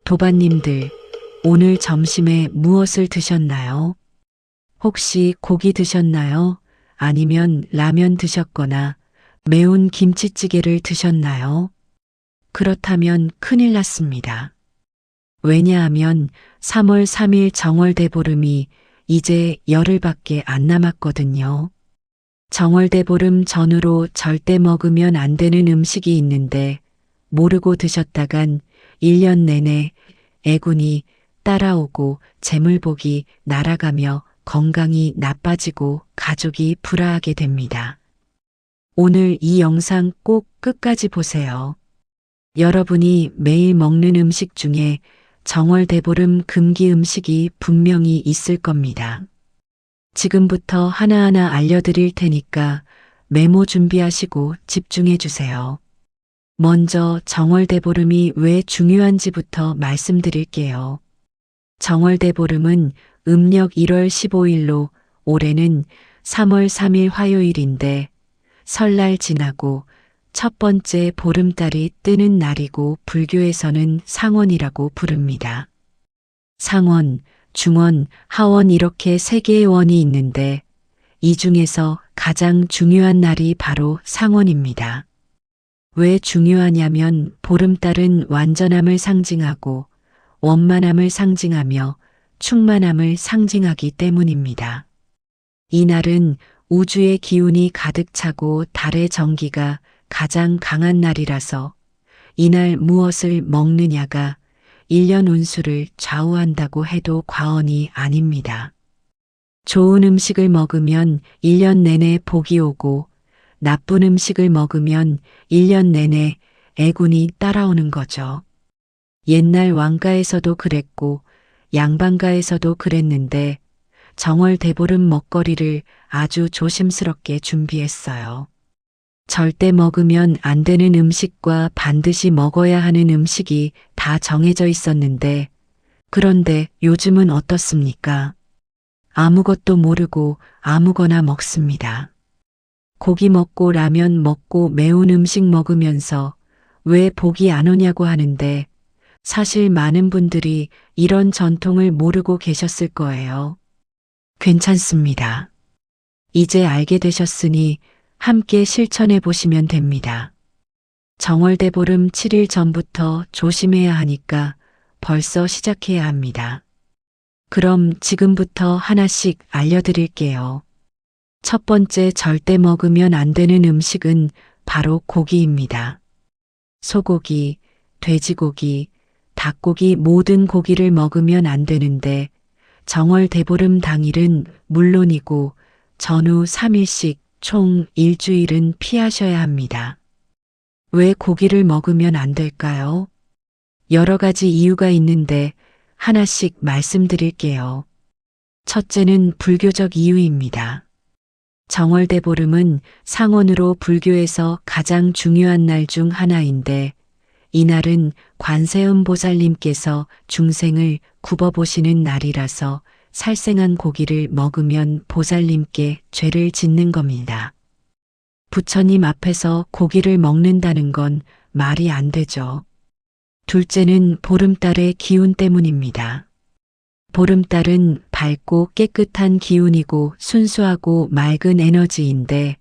도반님들, 오늘 점심에 무엇을 드셨나요? 혹시 고기 드셨나요? 아니면 라면 드셨거나 매운 김치찌개를 드셨나요? 그렇다면 큰일 났습니다. 왜냐하면 3월 3일 정월대보름이 이제 열흘밖에 안 남았거든요. 정월대보름 전후로 절대 먹으면 안 되는 음식이 있는데 모르고 드셨다간 1년 내내 애군이 따라오고 재물복이 날아가며 건강이 나빠지고 가족이 불화하게 됩니다. 오늘 이 영상 꼭 끝까지 보세요. 여러분이 매일 먹는 음식 중에 정월대보름 금기 음식이 분명히 있을 겁니다. 지금부터 하나하나 알려드릴 테니까 메모 준비하시고 집중해 주세요. 먼저 정월대보름이 왜 중요한지부터 말씀드릴게요. 정월대보름은 음력 1월 15일로 올해는 3월 3일 화요일인데 설날 지나고 첫 번째 보름달이 뜨는 날이고 불교에서는 상원이라고 부릅니다. 상원, 중원, 하원 이렇게 세 개의 원이 있는데 이 중에서 가장 중요한 날이 바로 상원입니다. 왜 중요하냐면 보름달은 완전함을 상징하고 원만함을 상징하며 충만함을 상징하기 때문입니다. 이 날은 우주의 기운이 가득 차고 달의 정기가 가장 강한 날이라서 이날 무엇을 먹느냐가 1년 운수를 좌우한다고 해도 과언이 아닙니다. 좋은 음식을 먹으면 1년 내내 복이 오고 나쁜 음식을 먹으면 1년 내내 애군이 따라오는 거죠. 옛날 왕가에서도 그랬고 양반가에서도 그랬는데 정월대보름 먹거리를 아주 조심스럽게 준비했어요. 절대 먹으면 안 되는 음식과 반드시 먹어야 하는 음식이 다 정해져 있었는데 그런데 요즘은 어떻습니까? 아무것도 모르고 아무거나 먹습니다. 고기 먹고 라면 먹고 매운 음식 먹으면서 왜 복이 안 오냐고 하는데 사실 많은 분들이 이런 전통을 모르고 계셨을 거예요. 괜찮습니다. 이제 알게 되셨으니 함께 실천해 보시면 됩니다. 정월대보름 7일 전부터 조심해야 하니까 벌써 시작해야 합니다. 그럼 지금부터 하나씩 알려드릴게요. 첫 번째 절대 먹으면 안 되는 음식은 바로 고기입니다. 소고기, 돼지고기, 닭고기 모든 고기를 먹으면 안 되는데 정월대보름 당일은 물론이고 전후 3일씩 총 일주일은 피하셔야 합니다. 왜 고기를 먹으면 안 될까요? 여러 가지 이유가 있는데 하나씩 말씀드릴게요. 첫째는 불교적 이유입니다. 정월대보름은 상원으로 불교에서 가장 중요한 날 중 하나인데 이날은 관세음보살님께서 중생을 굽어보시는 날이라서 살생한 고기를 먹으면 보살님께 죄를 짓는 겁니다. 부처님 앞에서 고기를 먹는다는 건 말이 안 되죠. 둘째는 보름달의 기운 때문입니다. 보름달은 밝고 깨끗한 기운이고 순수하고 맑은 에너지인데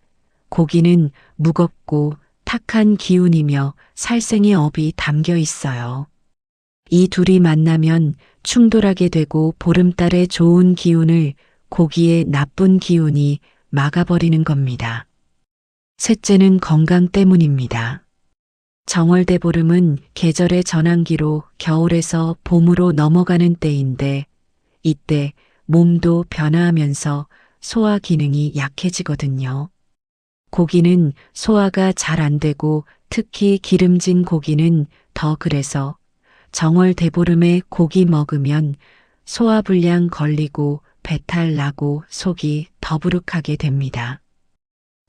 고기는 무겁고 탁한 기운이며 살생의 업이 담겨 있어요. 이 둘이 만나면 충돌하게 되고 보름달의 좋은 기운을 고기의 나쁜 기운이 막아버리는 겁니다. 셋째는 건강 때문입니다. 정월대보름은 계절의 전환기로 겨울에서 봄으로 넘어가는 때인데 이때 몸도 변화하면서 소화 기능이 약해지거든요. 고기는 소화가 잘 안 되고 특히 기름진 고기는 더 그래서 정월대보름에 고기 먹으면 소화불량 걸리고 배탈 나고 속이 더부룩하게 됩니다.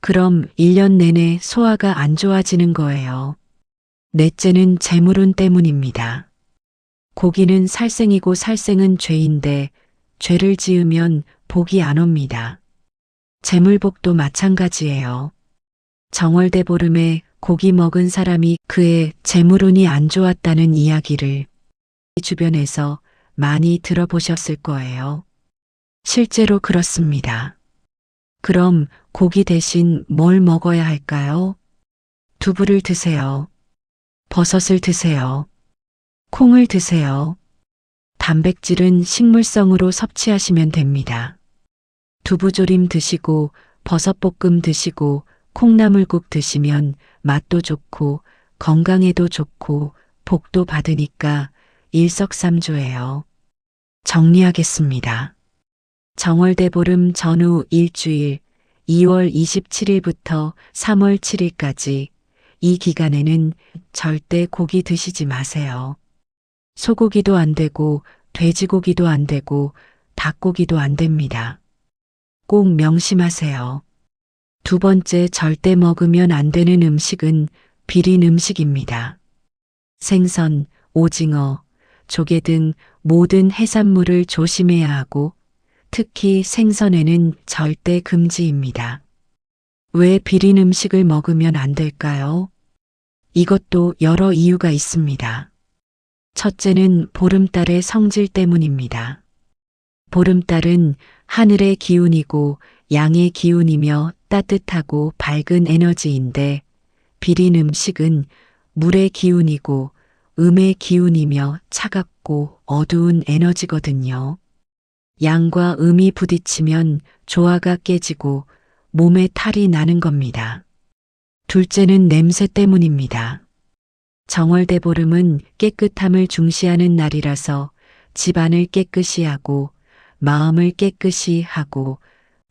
그럼 1년 내내 소화가 안 좋아지는 거예요. 넷째는 재물운 때문입니다. 고기는 살생이고 살생은 죄인데 죄를 지으면 복이 안 옵니다. 재물복도 마찬가지예요. 정월대보름에 고기 먹은 사람이 그의 재물운이 안 좋았다는 이야기를 주변에서 많이 들어보셨을 거예요. 실제로 그렇습니다. 그럼 고기 대신 뭘 먹어야 할까요? 두부를 드세요. 버섯을 드세요. 콩을 드세요. 단백질은 식물성으로 섭취하시면 됩니다. 두부조림 드시고 버섯볶음 드시고 콩나물국 드시면 맛도 좋고 건강에도 좋고 복도 받으니까 일석삼조예요. 정리하겠습니다. 정월대보름 전후 일주일 2월 27일부터 3월 7일까지 이 기간에는 절대 고기 드시지 마세요. 소고기도 안 되고 돼지고기도 안 되고 닭고기도 안 됩니다. 꼭 명심하세요. 두 번째 절대 먹으면 안 되는 음식은 비린 음식입니다. 생선, 오징어, 조개 등 모든 해산물을 조심해야 하고 특히 생선에는 절대 금지입니다. 왜 비린 음식을 먹으면 안 될까요? 이것도 여러 이유가 있습니다. 첫째는 보름달의 성질 때문입니다. 보름달은 하늘의 기운이고 양의 기운이며 따뜻하고 밝은 에너지인데 비린 음식은 물의 기운이고 음의 기운이며 차갑고 어두운 에너지거든요. 양과 음이 부딪히면 조화가 깨지고 몸에 탈이 나는 겁니다. 둘째는 냄새 때문입니다. 정월대보름은 깨끗함을 중시하는 날이라서 집안을 깨끗이 하고 마음을 깨끗이 하고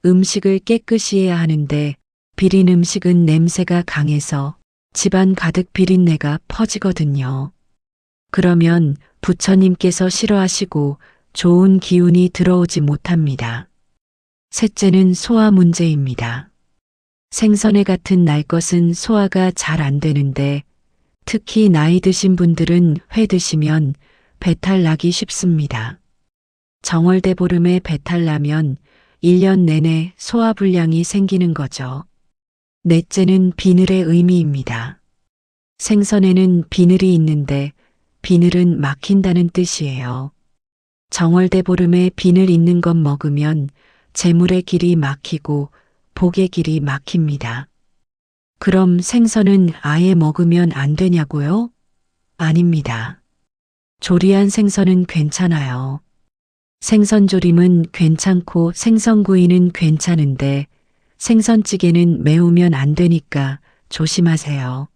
음식을 깨끗이 해야 하는데 비린 음식은 냄새가 강해서 집안 가득 비린내가 퍼지거든요. 그러면 부처님께서 싫어하시고 좋은 기운이 들어오지 못합니다. 셋째는 소화 문제입니다. 생선회 같은 날 것은 소화가 잘 안 되는데 특히 나이 드신 분들은 회 드시면 배탈 나기 쉽습니다. 정월대보름에 배탈 나면 1년 내내 소화불량이 생기는 거죠. 넷째는 비늘의 의미입니다. 생선에는 비늘이 있는데 비늘은 막힌다는 뜻이에요. 정월대보름에 비늘 있는 것 먹으면 재물의 길이 막히고 복의 길이 막힙니다. 그럼 생선은 아예 먹으면 안 되냐고요? 아닙니다. 조리한 생선은 괜찮아요. 생선조림은 괜찮고 생선구이는 괜찮은데 생선찌개는 매우면 안 되니까 조심하세요.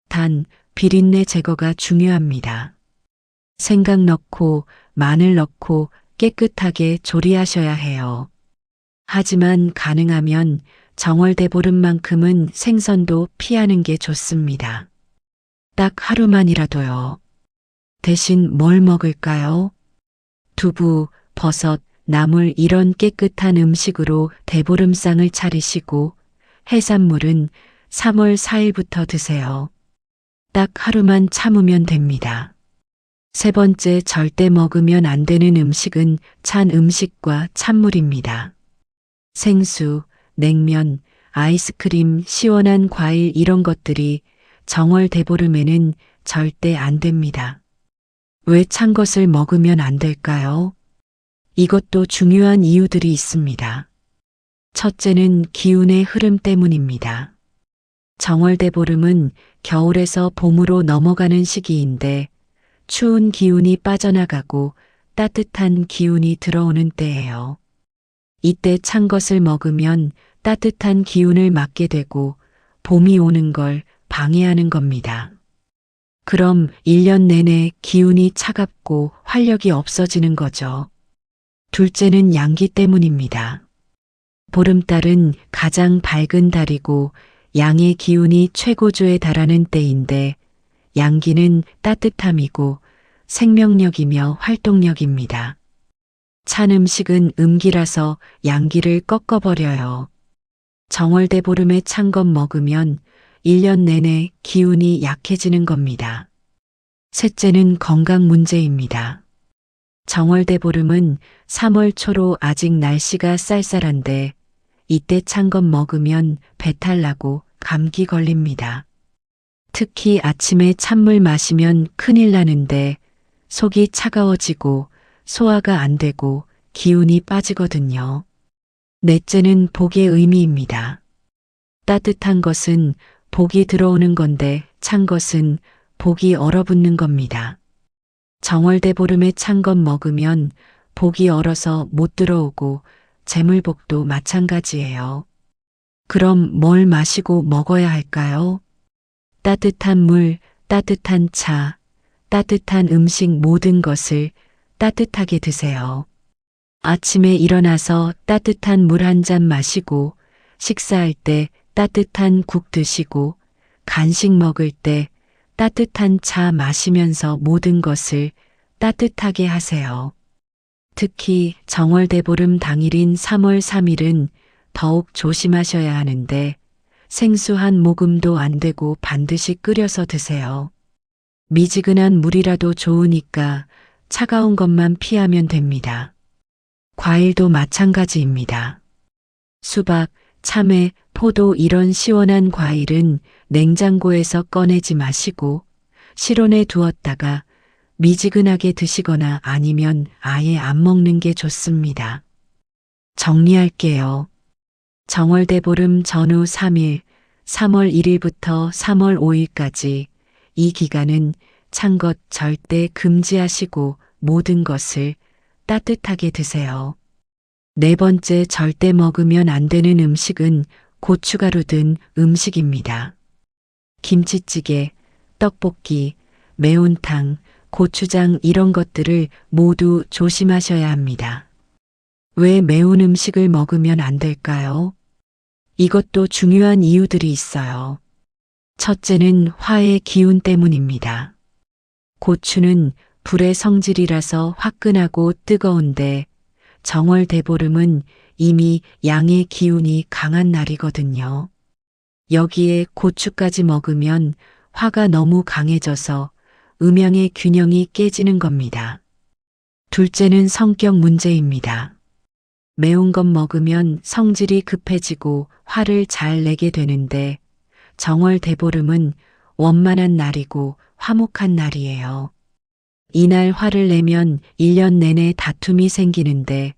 단 비린내 제거가 중요합니다. 생강 넣고 마늘 넣고 깨끗하게 조리하셔야 해요. 하지만 가능하면 정월대보름만큼은 생선도 피하는 게 좋습니다. 딱 하루만이라도요. 대신 뭘 먹을까요? 두부, 버섯, 나물 이런 깨끗한 음식으로 대보름상을 차리시고 해산물은 3월 4일부터 드세요. 딱 하루만 참으면 됩니다. 세 번째 절대 먹으면 안 되는 음식은 찬 음식과 찬물입니다. 생수, 냉면, 아이스크림, 시원한 과일 이런 것들이 정월대보름에는 절대 안 됩니다. 왜 찬 것을 먹으면 안 될까요? 이것도 중요한 이유들이 있습니다. 첫째는 기운의 흐름 때문입니다. 정월대보름은 겨울에서 봄으로 넘어가는 시기인데 추운 기운이 빠져나가고 따뜻한 기운이 들어오는 때예요. 이때 찬 것을 먹으면 따뜻한 기운을 맞게 되고 봄이 오는 걸 방해하는 겁니다. 그럼 1년 내내 기운이 차갑고 활력이 없어지는 거죠. 둘째는 양기 때문입니다. 보름달은 가장 밝은 달이고 양의 기운이 최고조에 달하는 때인데 양기는 따뜻함이고 생명력이며 활동력입니다. 찬 음식은 음기라서 양기를 꺾어버려요. 정월대보름에 찬 것 먹으면 1년 내내 기운이 약해지는 겁니다. 셋째는 건강 문제입니다. 정월대보름은 3월 초로 아직 날씨가 쌀쌀한데 이때 찬 것 먹으면 배탈 나고 감기 걸립니다. 특히 아침에 찬물 마시면 큰일 나는데 속이 차가워지고 소화가 안 되고 기운이 빠지거든요. 넷째는 복의 의미입니다. 따뜻한 것은 복이 들어오는 건데 찬 것은 복이 얼어붙는 겁니다. 정월대보름에 찬 것 먹으면 복이 얼어서 못 들어오고 재물복도 마찬가지예요. 그럼 뭘 마시고 먹어야 할까요? 따뜻한 물, 따뜻한 차, 따뜻한 음식 모든 것을 따뜻하게 드세요. 아침에 일어나서 따뜻한 물 한 잔 마시고 식사할 때 따뜻한 국 드시고 간식 먹을 때 따뜻한 차 마시면서 모든 것을 따뜻하게 하세요. 특히 정월대보름 당일인 3월 3일은 더욱 조심하셔야 하는데 생수 한 모금도 안 되고 반드시 끓여서 드세요. 미지근한 물이라도 좋으니까 차가운 것만 피하면 됩니다. 과일도 마찬가지입니다. 수박, 참외, 포도 이런 시원한 과일은 냉장고에서 꺼내지 마시고 실온에 두었다가 미지근하게 드시거나 아니면 아예 안 먹는 게 좋습니다. 정리할게요. 정월대보름 전후 3일, 3월 1일부터 3월 5일까지 이 기간은 찬 것 절대 금지하시고 모든 것을 따뜻하게 드세요. 네 번째 절대 먹으면 안 되는 음식은 고춧가루 든 음식입니다. 김치찌개, 떡볶이, 매운탕, 고추장 이런 것들을 모두 조심하셔야 합니다. 왜 매운 음식을 먹으면 안 될까요? 이것도 중요한 이유들이 있어요. 첫째는 화의 기운 때문입니다. 고추는 불의 성질이라서 화끈하고 뜨거운데 정월대보름은 이미 양의 기운이 강한 날이거든요. 여기에 고추까지 먹으면 화가 너무 강해져서 음양의 균형이 깨지는 겁니다. 둘째는 성격 문제입니다. 매운 것 먹으면 성질이 급해지고 화를 잘 내게 되는데 정월대보름은 원만한 날이고 화목한 날이에요. 이날 화를 내면 1년 내내 다툼이 생기는데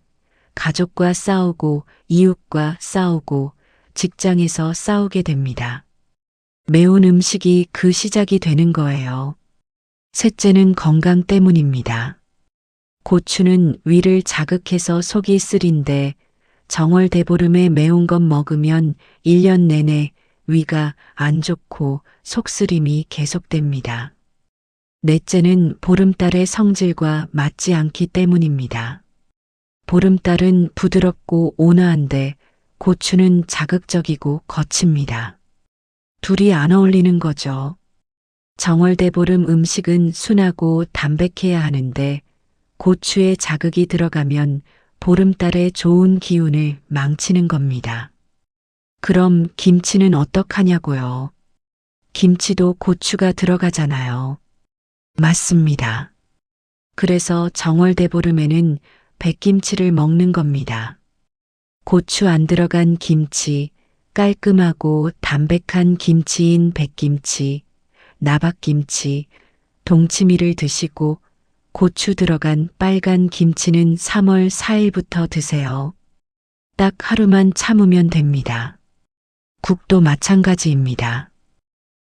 가족과 싸우고 이웃과 싸우고 직장에서 싸우게 됩니다. 매운 음식이 그 시작이 되는 거예요. 셋째는 건강 때문입니다. 고추는 위를 자극해서 속이 쓰린데 정월대보름에 매운 것 먹으면 1년 내내 위가 안 좋고 속쓰림이 계속됩니다. 넷째는 보름달의 성질과 맞지 않기 때문입니다. 보름달은 부드럽고 온화한데 고추는 자극적이고 거칩니다. 둘이 안 어울리는 거죠. 정월대보름 음식은 순하고 담백해야 하는데 고추에 자극이 들어가면 보름달의 좋은 기운을 망치는 겁니다. 그럼 김치는 어떡하냐고요? 김치도 고추가 들어가잖아요. 맞습니다. 그래서 정월대보름에는 백김치를 먹는 겁니다. 고추 안 들어간 김치, 깔끔하고 담백한 김치인 백김치, 나박김치, 동치미를 드시고 고추 들어간 빨간 김치는 3월 4일부터 드세요. 딱 하루만 참으면 됩니다. 국도 마찬가지입니다.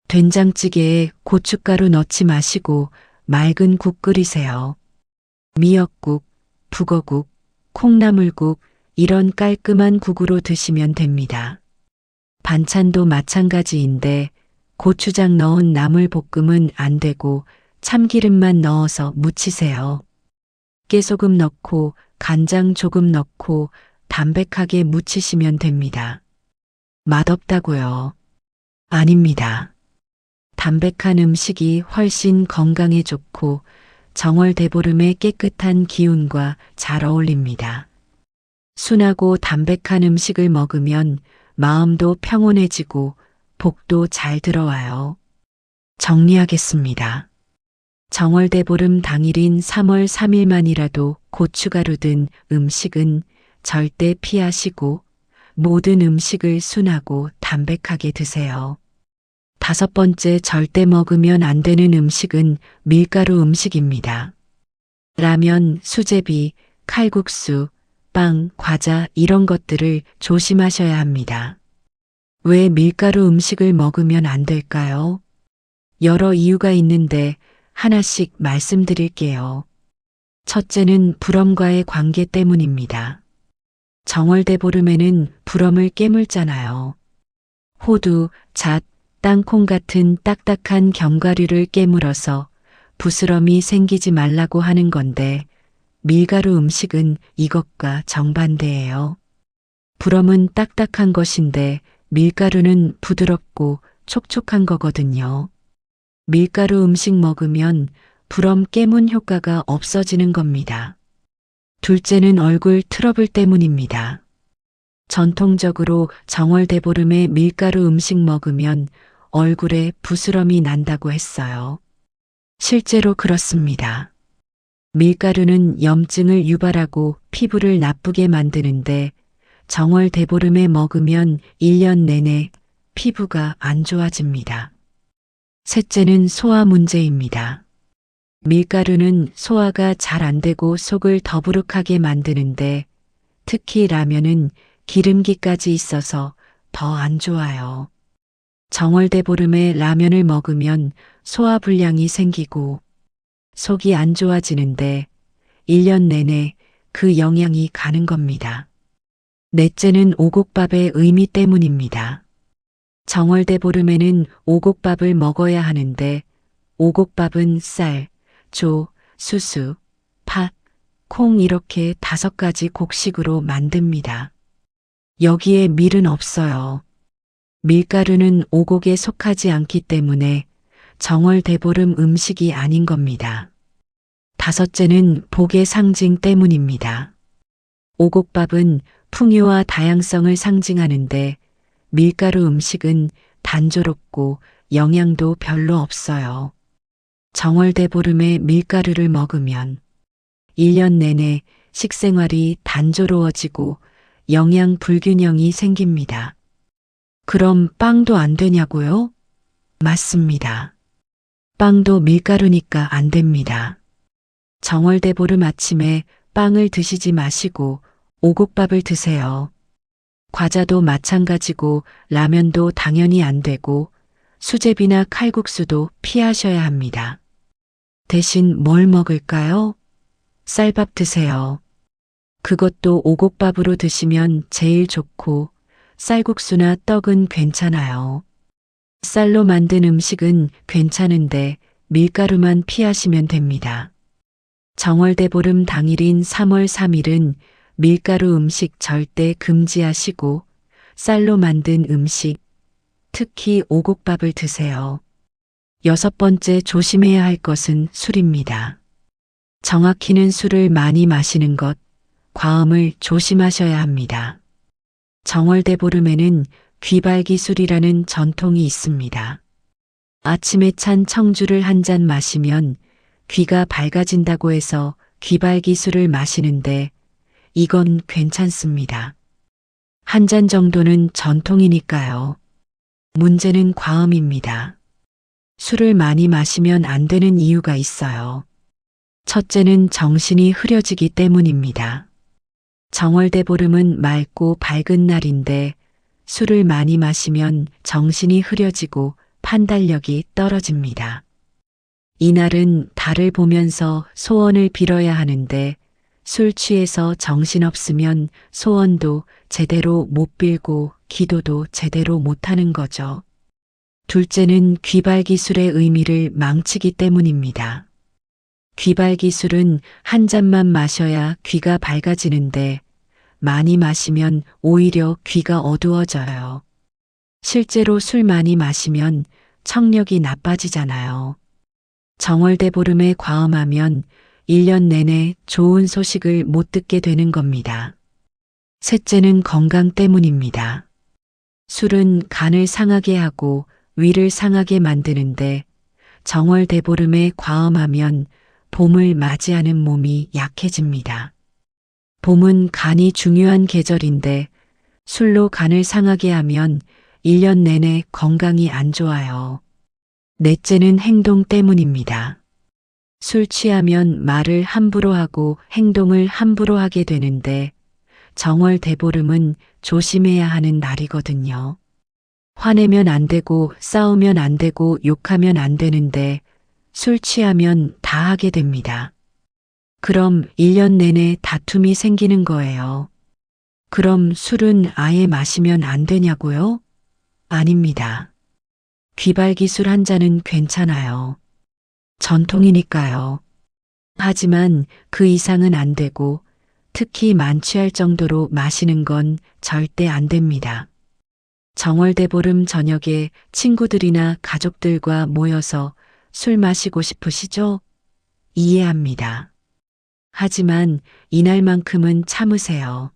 된장찌개에 고춧가루 넣지 마시고 맑은 국 끓이세요. 미역국, 북어국, 콩나물국 이런 깔끔한 국으로 드시면 됩니다. 반찬도 마찬가지인데 고추장 넣은 나물볶음은 안 되고 참기름만 넣어서 무치세요. 깨소금 넣고 간장 조금 넣고 담백하게 무치시면 됩니다. 맛없다고요? 아닙니다. 담백한 음식이 훨씬 건강에 좋고 정월대보름의 깨끗한 기운과 잘 어울립니다. 순하고 담백한 음식을 먹으면 마음도 평온해지고 복도 잘 들어와요. 정리하겠습니다. 정월대보름 당일인 3월 3일만이라도 고춧가루 든 음식은 절대 피하시고 모든 음식을 순하고 담백하게 드세요. 다섯 번째 절대 먹으면 안 되는 음식은 밀가루 음식입니다. 라면, 수제비, 칼국수, 빵, 과자 이런 것들을 조심하셔야 합니다. 왜 밀가루 음식을 먹으면 안 될까요? 여러 이유가 있는데 하나씩 말씀드릴게요. 첫째는 불엄과의 관계 때문입니다. 정월대보름에는 불엄을 깨물잖아요. 호두, 잣, 땅콩 같은 딱딱한 견과류를 깨물어서 부스럼이 생기지 말라고 하는 건데 밀가루 음식은 이것과 정반대예요. 불엄은 딱딱한 것인데 밀가루는 부드럽고 촉촉한 거거든요. 밀가루 음식 먹으면 불엄 깨문 효과가 없어지는 겁니다. 둘째는 얼굴 트러블 때문입니다. 전통적으로 정월대보름에 밀가루 음식 먹으면 얼굴에 부스럼이 난다고 했어요. 실제로 그렇습니다. 밀가루는 염증을 유발하고 피부를 나쁘게 만드는데 정월대보름에 먹으면 1년 내내 피부가 안 좋아집니다. 셋째는 소화 문제입니다. 밀가루는 소화가 잘 안 되고 속을 더부룩하게 만드는데 특히 라면은 기름기까지 있어서 더 안 좋아요. 정월대보름에 라면을 먹으면 소화불량이 생기고 속이 안 좋아지는데 1년 내내 그 영양이 가는 겁니다. 넷째는 오곡밥의 의미 때문입니다. 정월대보름에는 오곡밥을 먹어야 하는데 오곡밥은 쌀, 조, 수수, 팥, 콩 이렇게 5가지 곡식으로 만듭니다. 여기에 밀은 없어요. 밀가루는 오곡에 속하지 않기 때문에 정월대보름 음식이 아닌 겁니다. 다섯째는 복의 상징 때문입니다. 오곡밥은 풍요와 다양성을 상징하는데 밀가루 음식은 단조롭고 영양도 별로 없어요. 정월대보름에 밀가루를 먹으면 1년 내내 식생활이 단조로워지고 영양 불균형이 생깁니다. 그럼 빵도 안 되냐고요? 맞습니다. 빵도 밀가루니까 안 됩니다. 정월대보름 아침에 빵을 드시지 마시고 오곡밥을 드세요. 과자도 마찬가지고 라면도 당연히 안 되고 수제비나 칼국수도 피하셔야 합니다. 대신 뭘 먹을까요? 쌀밥 드세요. 그것도 오곡밥으로 드시면 제일 좋고 쌀국수나 떡은 괜찮아요. 쌀로 만든 음식은 괜찮은데 밀가루만 피하시면 됩니다. 정월대보름 당일인 3월 3일은 밀가루 음식 절대 금지하시고 쌀로 만든 음식, 특히 오곡밥을 드세요. 6번째 조심해야 할 것은 술입니다. 정확히는 술을 많이 마시는 것, 과음을 조심하셔야 합니다. 정월대보름에는 귀발기술이라는 전통이 있습니다. 아침에 찬 청주를 한 잔 마시면 귀가 밝아진다고 해서 귀발기술을 마시는데 이건 괜찮습니다. 한 잔 정도는 전통이니까요. 문제는 과음입니다. 술을 많이 마시면 안 되는 이유가 있어요. 첫째는 정신이 흐려지기 때문입니다. 정월대보름은 맑고 밝은 날인데 술을 많이 마시면 정신이 흐려지고 판단력이 떨어집니다. 이날은 달을 보면서 소원을 빌어야 하는데 술 취해서 정신없으면 소원도 제대로 못 빌고 기도도 제대로 못하는 거죠. 둘째는 귀발기술의 의미를 망치기 때문입니다. 귀발기술은 한 잔만 마셔야 귀가 밝아지는데 많이 마시면 오히려 귀가 어두워져요. 실제로 술 많이 마시면 청력이 나빠지잖아요. 정월대보름에 과음하면 1년 내내 좋은 소식을 못 듣게 되는 겁니다. 셋째는 건강 때문입니다. 술은 간을 상하게 하고 위를 상하게 만드는데 정월대보름에 과음하면 봄을 맞이하는 몸이 약해집니다. 봄은 간이 중요한 계절인데 술로 간을 상하게 하면 1년 내내 건강이 안 좋아요. 넷째는 행동 때문입니다. 술 취하면 말을 함부로 하고 행동을 함부로 하게 되는데 정월 대보름은 조심해야 하는 날이거든요. 화내면 안 되고 싸우면 안 되고 욕하면 안 되는데 술 취하면 다 하게 됩니다. 그럼 1년 내내 다툼이 생기는 거예요. 그럼 술은 아예 마시면 안 되냐고요? 아닙니다. 귀발기술 한 잔은 괜찮아요. 전통이니까요. 하지만 그 이상은 안 되고 특히 만취할 정도로 마시는 건 절대 안 됩니다. 정월대보름 저녁에 친구들이나 가족들과 모여서 술 마시고 싶으시죠? 이해합니다. 하지만 이날만큼은 참으세요.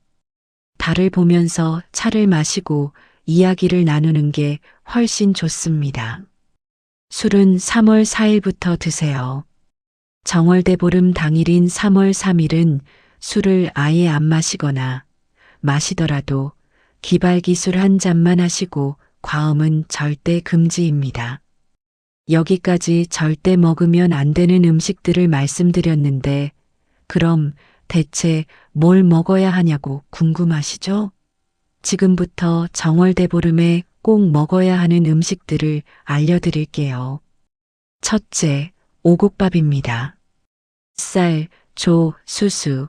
달을 보면서 차를 마시고 이야기를 나누는 게 훨씬 좋습니다. 술은 3월 4일부터 드세요. 정월대보름 당일인 3월 3일은 술을 아예 안 마시거나 마시더라도 기발기술 한 잔만 하시고 과음은 절대 금지입니다. 여기까지 절대 먹으면 안 되는 음식들을 말씀드렸는데 그럼 대체 뭘 먹어야 하냐고 궁금하시죠? 지금부터 정월대보름에 꼭 먹어야 하는 음식들을 알려드릴게요. 첫째, 오곡밥입니다. 쌀, 조, 수수,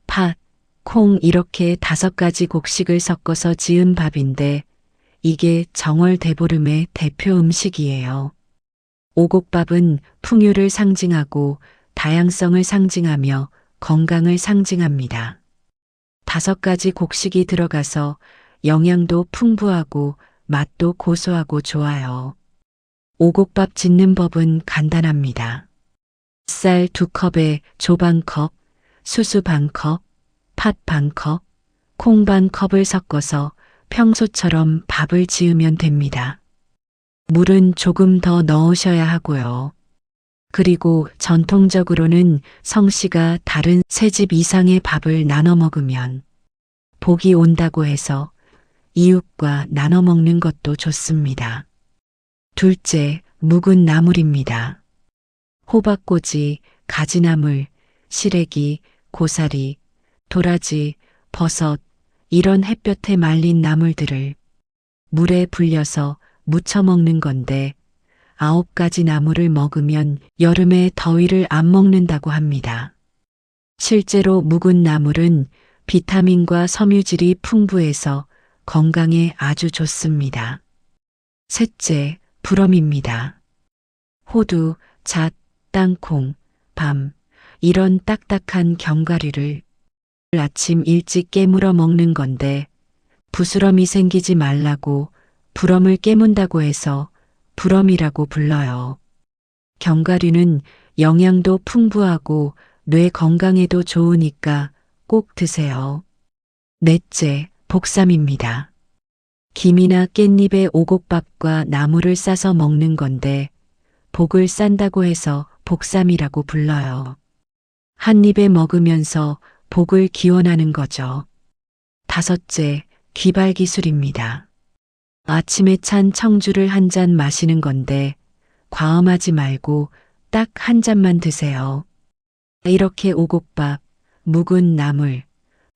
팥, 콩 이렇게 5가지 곡식을 섞어서 지은 밥인데 이게 정월대보름의 대표 음식이에요. 오곡밥은 풍요를 상징하고 다양성을 상징하며 건강을 상징합니다. 5가지 곡식이 들어가서 영양도 풍부하고 맛도 고소하고 좋아요. 오곡밥 짓는 법은 간단합니다. 쌀 2컵에 조 반컵, 수수 반컵, 팥 반컵, 콩 반컵을 섞어서 평소처럼 밥을 지으면 됩니다. 물은 조금 더 넣으셔야 하고요. 그리고 전통적으로는 성씨가 다른 3집 이상의 밥을 나눠 먹으면 복이 온다고 해서 이웃과 나눠 먹는 것도 좋습니다. 둘째, 묵은 나물입니다. 호박꼬지, 가지나물, 시래기, 고사리, 도라지, 버섯 이런 햇볕에 말린 나물들을 물에 불려서 무쳐 먹는 건데 9가지 나물을 먹으면 여름에 더위를 안 먹는다고 합니다. 실제로 묵은 나물은 비타민과 섬유질이 풍부해서 건강에 아주 좋습니다. 셋째, 부럼입니다. 호두, 잣, 땅콩, 밤 이런 딱딱한 견과류를 아침 일찍 깨물어 먹는 건데 부스럼이 생기지 말라고 부럼을 깨문다고 해서 부럼이라고 불러요. 견과류는 영양도 풍부하고 뇌 건강에도 좋으니까 꼭 드세요. 넷째, 복삼입니다. 김이나 깻잎에 오곡밥과 나물을 싸서 먹는 건데 복을 싼다고 해서 복삼이라고 불러요. 한 입에 먹으면서 복을 기원하는 거죠. 5째, 귀발기술입니다. 아침에 찬 청주를 한 잔 마시는 건데 과음하지 말고 딱 한 잔만 드세요. 이렇게 오곡밥, 묵은 나물,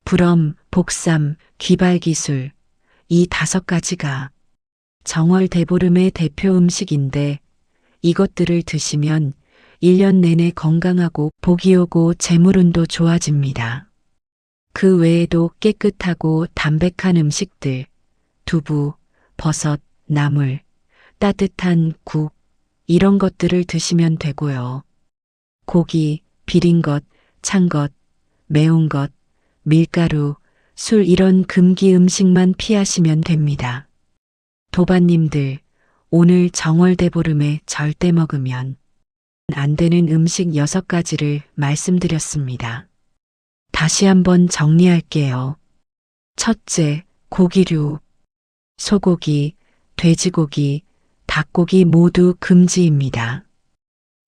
부럼, 복삼, 귀발기술 이 5가지가 정월 대보름의 대표 음식인데 이것들을 드시면 1년 내내 건강하고 복이 오고 재물운도 좋아집니다. 그 외에도 깨끗하고 담백한 음식들, 두부, 버섯, 나물, 따뜻한 국 이런 것들을 드시면 되고요. 고기, 비린 것, 찬 것, 매운 것, 밀가루, 술 이런 금기 음식만 피하시면 됩니다. 도반님들, 오늘 정월대보름에 절대 먹으면 안 되는 음식 6가지를 말씀드렸습니다. 다시 한번 정리할게요. 첫째, 고기류. 소고기, 돼지고기, 닭고기 모두 금지입니다.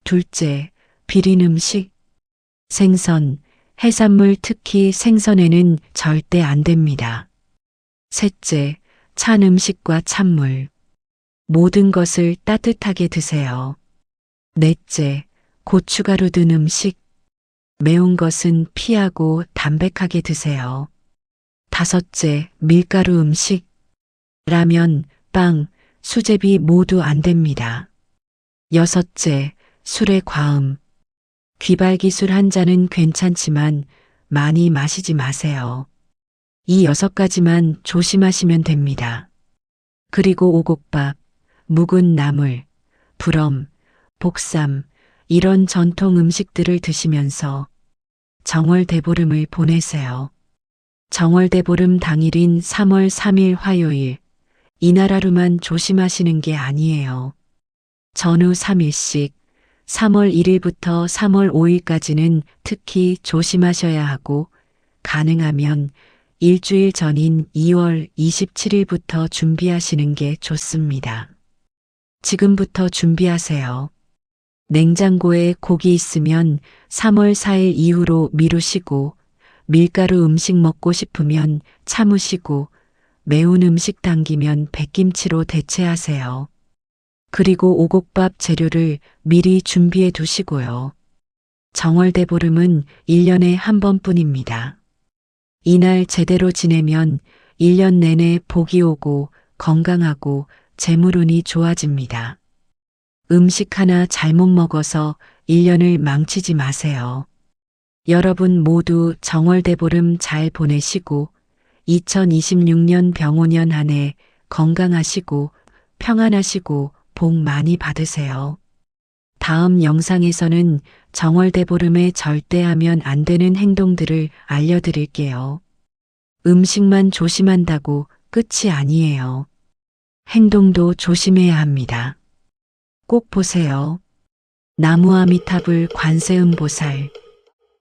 둘째, 비린 음식. 생선, 해산물 특히 생선에는 절대 안 됩니다. 셋째, 찬 음식과 찬물. 모든 것을 따뜻하게 드세요. 넷째, 고춧가루 든 음식, 매운 것은 피하고 담백하게 드세요. 5째, 밀가루 음식, 라면, 빵, 수제비 모두 안 됩니다. 6째, 술의 과음. 귀발기술 한 잔은 괜찮지만 많이 마시지 마세요. 이 6가지만 조심하시면 됩니다. 그리고 오곡밥, 묵은 나물, 부럼, 복삼, 이런 전통 음식들을 드시면서 정월대보름을 보내세요. 정월대보름 당일인 3월 3일 화요일, 이날 하루만 조심하시는 게 아니에요. 전후 3일씩 3월 1일부터 3월 5일까지는 특히 조심하셔야 하고 가능하면 일주일 전인 2월 27일부터 준비하시는 게 좋습니다. 지금부터 준비하세요. 냉장고에 고기 있으면 3월 4일 이후로 미루시고 밀가루 음식 먹고 싶으면 참으시고 매운 음식 당기면 백김치로 대체하세요. 그리고 오곡밥 재료를 미리 준비해 두시고요. 정월대보름은 1년에 한 번뿐입니다. 이날 제대로 지내면 1년 내내 복이 오고 건강하고 재물운이 좋아집니다. 음식 하나 잘못 먹어서 1년을 망치지 마세요. 여러분 모두 정월대보름 잘 보내시고 2026년 병오년 한 해 건강하시고 평안하시고 복 많이 받으세요. 다음 영상에서는 정월대보름에 절대 하면 안 되는 행동들을 알려드릴게요. 음식만 조심한다고 끝이 아니에요. 행동도 조심해야 합니다. 꼭 보세요. 나무아미타불 관세음보살